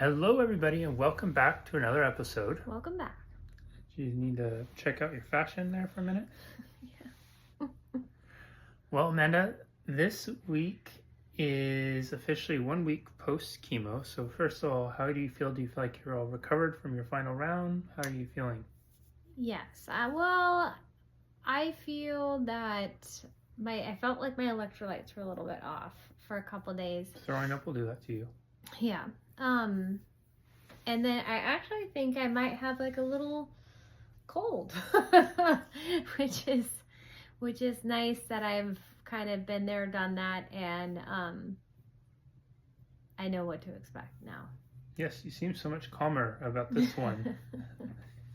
Hello, everybody, and welcome back to another episode. Welcome back. Do you need to check out your fashion there for a minute? Yeah. Well, Amanda, this week is officially 1 week post chemo. So, first of all, how do you feel? Do you feel like you're all recovered from your final round? How are you feeling? Yes. Well, I feel that I felt like my electrolytes were a little bit off for a couple days. Throwing up will do that to you. Yeah. And then I actually think I might have like a little cold, which is nice that I've kind of been there, done that, and I know what to expect now. Yes, you seem so much calmer about this one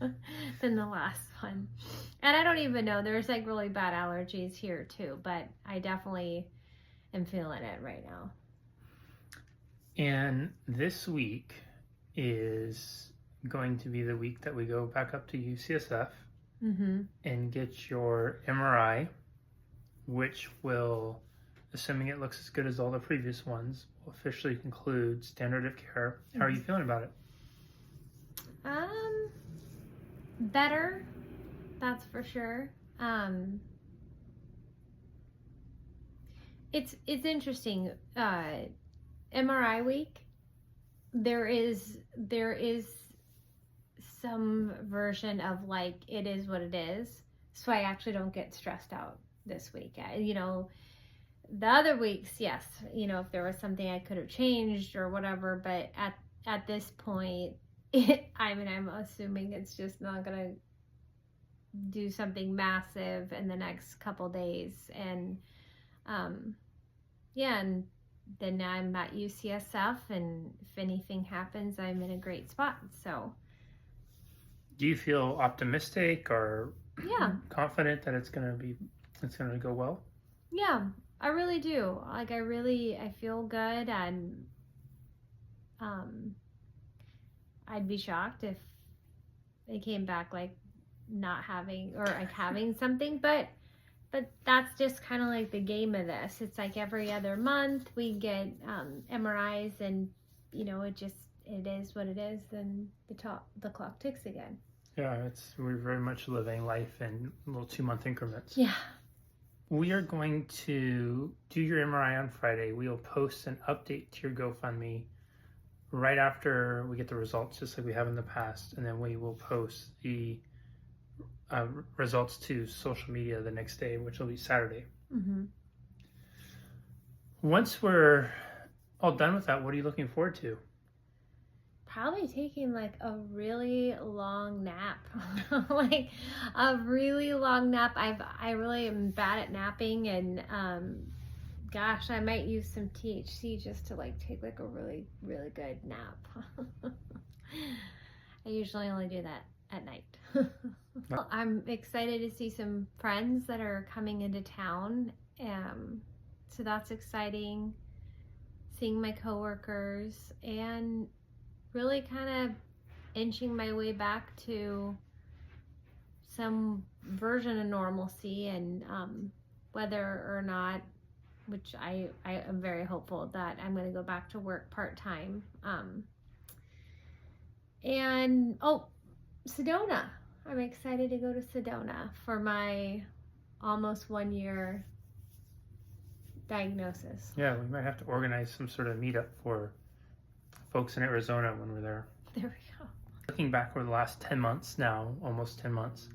than the last one. And I don't even know, there's like really bad allergies here too, but I definitely am feeling it right now. And this week is going to be the week that we go back up to UCSF and get your MRI, which will, assuming it looks as good as all the previous ones, will officially conclude standard of care. How are you feeling about it? Better, that's for sure. It's interesting. MRI week, there is some version of like, it is what it is, so I actually don't get stressed out this week. The other weeks, yes, if there was something I could have changed or whatever, but at this point, I'm assuming it's just not gonna do something massive in the next couple days, and and then I'm at UCSF, and if anything happens, I'm in a great spot. So, do you feel optimistic or confident that it's gonna go well? Yeah, I really do. Like I feel good, and I'd be shocked if they came back like not having, or like having something, but that's just kind of like the game of this. It's like every other month we get MRIs, and it is what it is. Then the clock ticks again. Yeah, we're very much living life in little 2-month increments. Yeah. We are going to do your MRI on Friday. We'll post an update to your GoFundMe right after we get the results, just like we have in the past, and then we will post the results to social media the next day, which will be Saturday. Once we're all done with that, what are you looking forward to? Probably taking like a really long nap. Like a really long nap. I really am bad at napping, and gosh, I might use some THC just to like take like a really, really good nap. I usually only do that at night. Well, I'm excited to see some friends that are coming into town. So that's exciting. Seeing my coworkers and really kind of inching my way back to some version of normalcy, and whether or not, which I am very hopeful that I'm going to go back to work part-time. And Sedona. I'm excited to go to Sedona for my almost 1 year diagnosis. Yeah, we might have to organize some sort of meetup for folks in Arizona when we're there. There we go. Looking back over the last 10 months now, almost 10 months,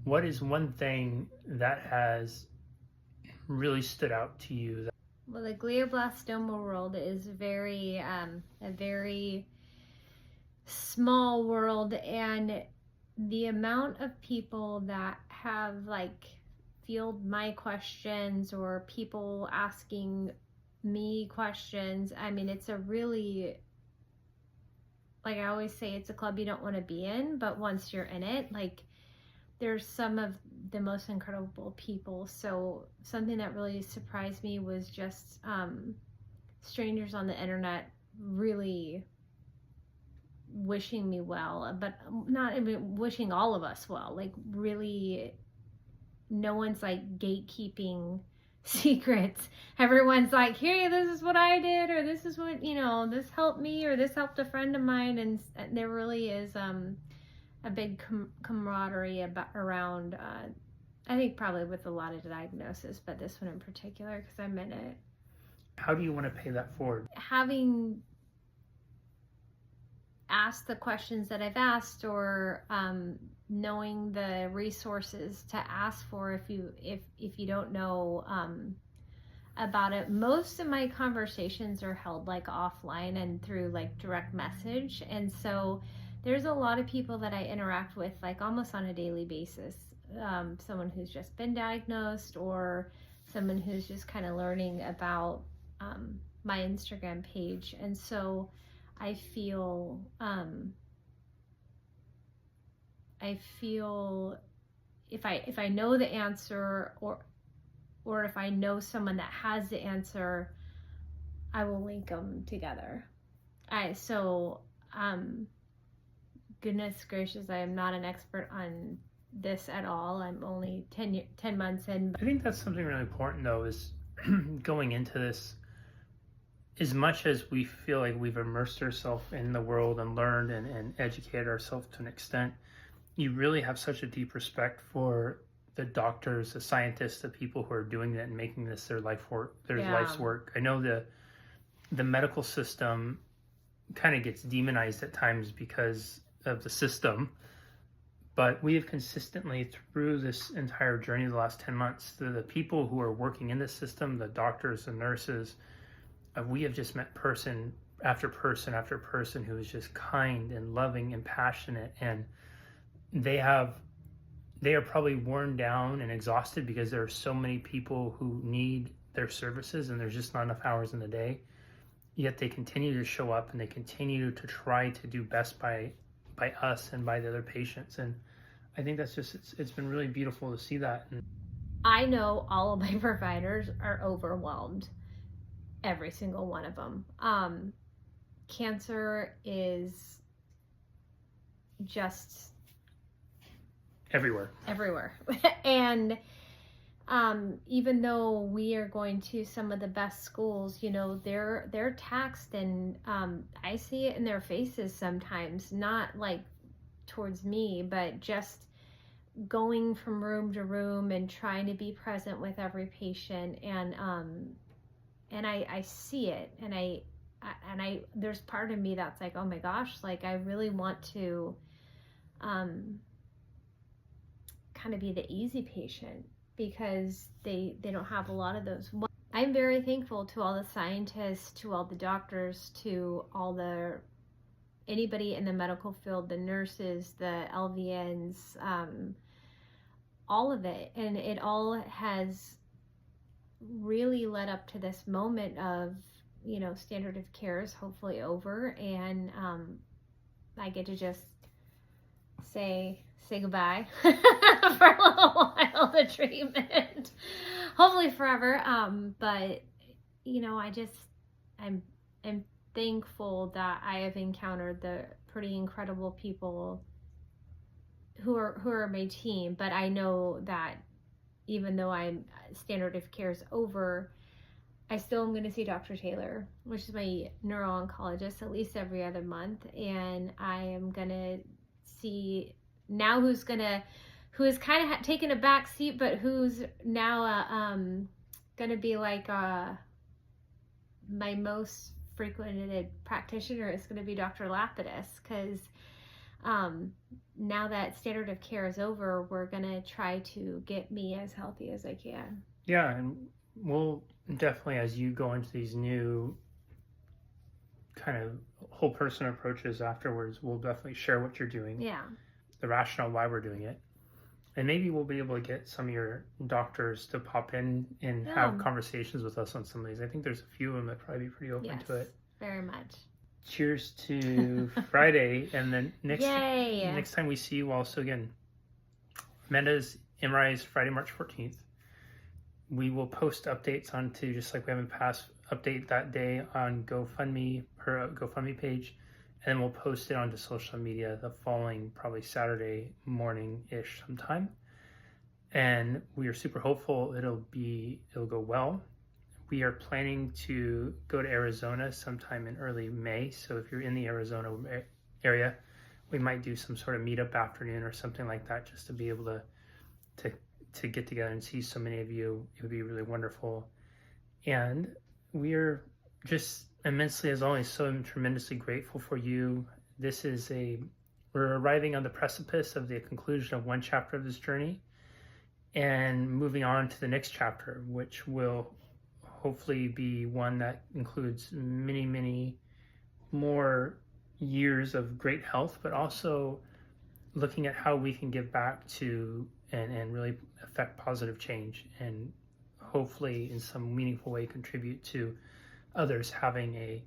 what is one thing that has really stood out to you? Well, the glioblastoma world is a very small world, and the amount of people that have like fielded my questions, or people asking me questions, I mean, it's a really, like I always say, it's a club you don't want to be in, but once you're in it, like there's some of the most incredible people. So something that really surprised me was just strangers on the internet really wishing me well, but not even wishing all of us well. Like really, no one's like gatekeeping secrets. Everyone's like, here, this is what I did, or this is what, this helped me, or this helped a friend of mine. And there really is a big camaraderie around, I think probably with a lot of diagnosis, but this one in particular, because I'm in it. How do you want to pay that forward? Having asked the questions that I've asked, or knowing the resources to ask for if you don't know about it. Most of my conversations are held like offline and through like direct message, and so there's a lot of people that I interact with like almost on a daily basis. Someone who's just been diagnosed, or someone who's just kind of learning about my Instagram page. And so I feel if I know the answer, or if I know someone that has the answer, I will link them together. Goodness gracious, I am not an expert on this at all. I'm only 10 months in. I think that's something really important, though, is going into this, as much as we feel like we've immersed ourselves in the world and learned and educated ourselves to an extent, you really have such a deep respect for the doctors, the scientists, the people who are doing that and making this their life's work. I know the medical system kind of gets demonized at times because of the system, but we have consistently, through this entire journey of the last 10 months, the people who are working in the system, the doctors, the nurses, we have just met person after person after person who is just kind and loving and passionate, and they are probably worn down and exhausted because there are so many people who need their services and there's just not enough hours in the day, yet they continue to show up and they continue to try to do best by us and by the other patients. And I think that's just, it's been really beautiful to see that. And I know all of my providers are overwhelmed, every single one of them. Cancer is just everywhere. And even though we are going to some of the best schools, they're taxed, and I see it in their faces sometimes, not like towards me, but just going from room to room and trying to be present with every patient. And I see it, and I there's part of me that's like, oh my gosh, like I really want to kind of be the easy patient, because they don't have a lot of those. I'm very thankful to all the scientists, to all the doctors, to anybody in the medical field, the nurses, the LVNs, all of it. And it all has really led up to this moment of, standard of care is hopefully over, and I get to just say goodbye for a little while, the treatment, hopefully forever. But I'm thankful that I have encountered the pretty incredible people who are my team. But I know that even though standard of care is over, I still am going to see Dr. Taylor, which is my neuro-oncologist, at least every other month. And I am going to see now who's kind of taken a back seat, but who's now going to be like my most frequented practitioner is going to be Dr. Lapidus, because now that standard of care is over, we're going to try to get me as healthy as I can. Yeah, and we'll definitely, as you go into these new kind of whole person approaches afterwards, we'll definitely share what you're doing. Yeah. The rationale why we're doing it. And maybe we'll be able to get some of your doctors to pop in and have conversations with us on some of these. I think there's a few of them that probably be pretty open to it. Very much. Cheers to Friday. And then next time we see you also, again, Amanda's MRI is Friday, March 14th. We will post updates onto, just like we have in the past, update that day on GoFundMe, her GoFundMe page. And then we'll post it onto social media the following, probably Saturday morning-ish sometime. and we are super hopeful it'll go well. We are planning to go to Arizona sometime in early May. So if you're in the Arizona area, we might do some sort of meetup afternoon or something like that, just to be able to get together and see so many of you. It would be really wonderful. And we are just immensely, as always, so tremendously grateful for you. We're arriving on the precipice of the conclusion of one chapter of this journey and moving on to the next chapter, which will hopefully be one that includes many, many more years of great health, but also looking at how we can give back to and really affect positive change, and hopefully in some meaningful way contribute to others having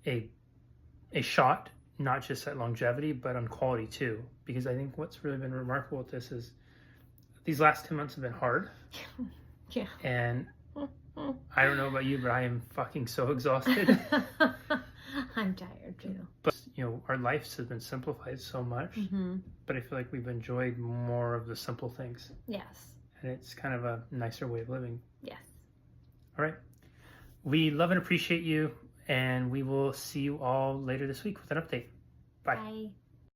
a shot, not just at longevity, but on quality too. Because I think what's really been remarkable with this is these last 10 months have been hard. Yeah. And I don't know about you, but I am fucking so exhausted. I'm tired too. But, our lives have been simplified so much. Mm-hmm. But I feel like we've enjoyed more of the simple things. Yes. And it's kind of a nicer way of living. Yes. All right. We love and appreciate you. And we will see you all later this week with an update. Bye. Bye.